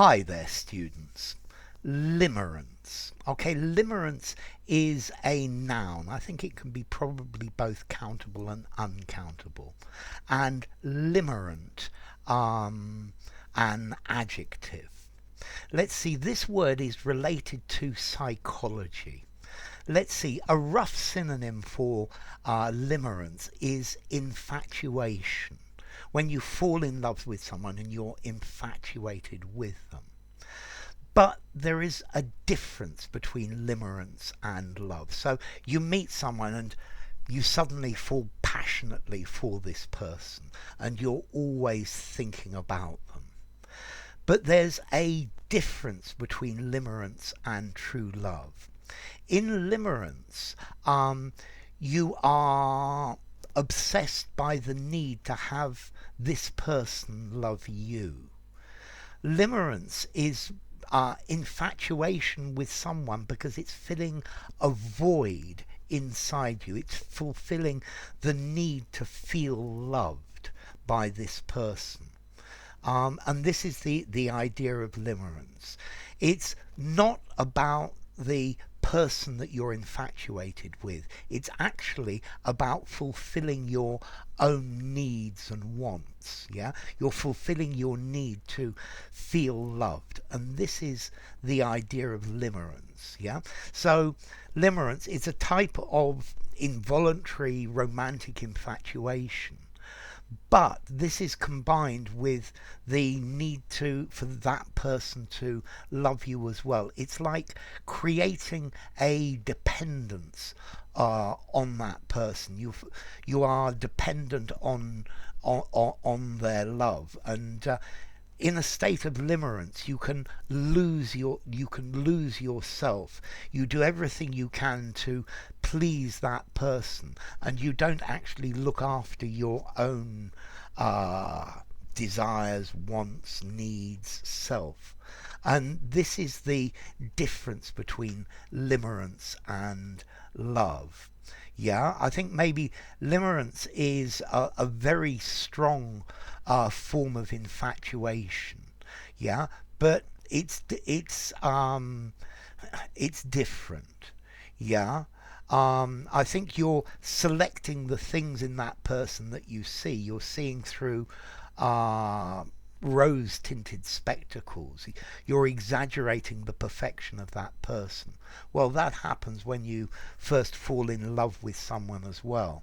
Hi there, students. Limerence. Okay, limerence is a noun. I think it can be probably both countable and uncountable. And limerent, an adjective. Let's see, this word is related to psychology. Let's see, a rough synonym for limerence is infatuation. When you fall in love with someone and you're infatuated with them. But there is a difference between limerence and love. So you meet someone and you suddenly fall passionately for this person and you're always thinking about them. But there's a difference between limerence and true love. In limerence, you are obsessed by the need to have this person love you. Limerence is infatuation with someone because it's filling a void inside you. It's fulfilling the need to feel loved by this person. And this is the idea of limerence. It's not about the person that you're infatuated with. It's actually about fulfilling your own needs and wants. Yeah, you're fulfilling your need to feel loved, and this is the idea of limerence. Yeah, so limerence is a type of involuntary romantic infatuation, but this is combined with the need for that person to love you as well. It's like creating a dependence on that person. You are dependent on their love, and in a state of limerence, you can lose yourself. You do everything you can to please that person, and you don't actually look after your own desires, wants, needs, self. And this is the difference between limerence and love. Yeah, I think maybe limerence is a very strong form of infatuation. Yeah, but it's different. Yeah. I think you're selecting the things in that person that you see. You're seeing through rose-tinted spectacles. You're exaggerating the perfection of that person. Well, that happens when you first fall in love with someone as well.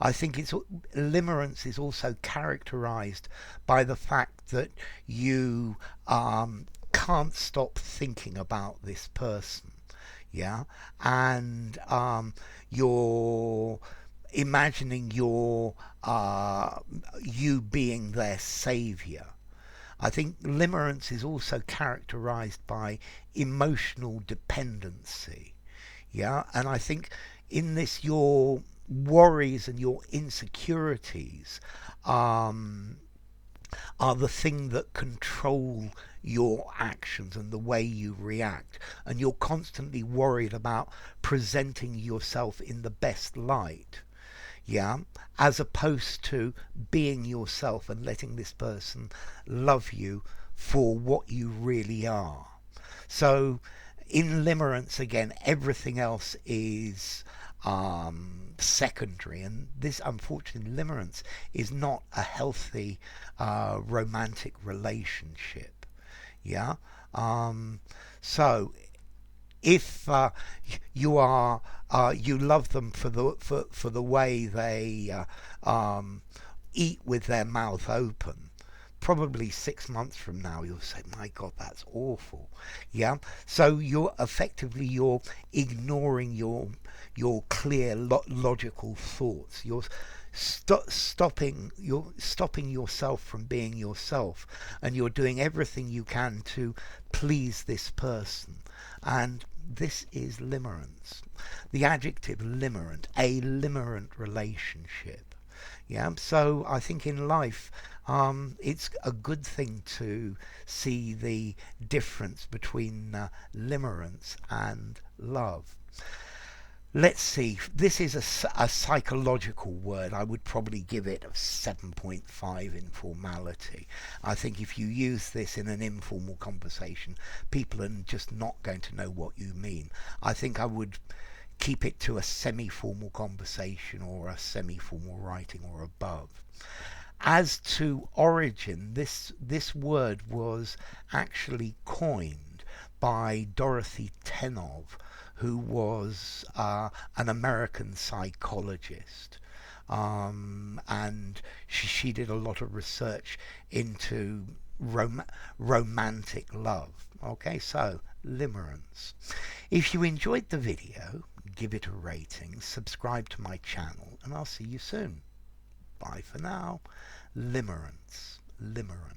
I think limerence is also characterized by the fact that you can't stop thinking about this person. Yeah, and you're imagining you being their savior. I think limerence is also characterized by emotional dependency. Yeah, and I think in this your worries and your insecurities are the thing that control your actions and the way you react, and you're constantly worried about presenting yourself in the best light. Yeah, as opposed to being yourself and letting this person love you for what you really are. So in limerence, again, everything else is secondary, and this, unfortunately, limerence is not a healthy romantic relationship. Yeah, so if you love them for the way they eat with their mouth open, probably 6 months from now you'll say, my God, that's awful. Yeah, so you're ignoring your clear logical thoughts. You're stopping yourself from being yourself, and you're doing everything you can to please this person. And this is limerence. The adjective limerent, a limerent relationship. Yeah, so I think in life it's a good thing to see the difference between limerence and love. Let's see, this is a psychological word. I would probably give it a 7.5 in formality. I think if you use this in an informal conversation, people are just not going to know what you mean. I think I would keep it to a semi-formal conversation or a semi-formal writing or above. As to origin, this word was actually coined by Dorothy Tenov, who was an American psychologist. And she did a lot of research into romantic love. Okay, so limerence. If you enjoyed the video, give it a rating, subscribe to my channel, and I'll see you soon. Bye for now. Limerence. Limerent.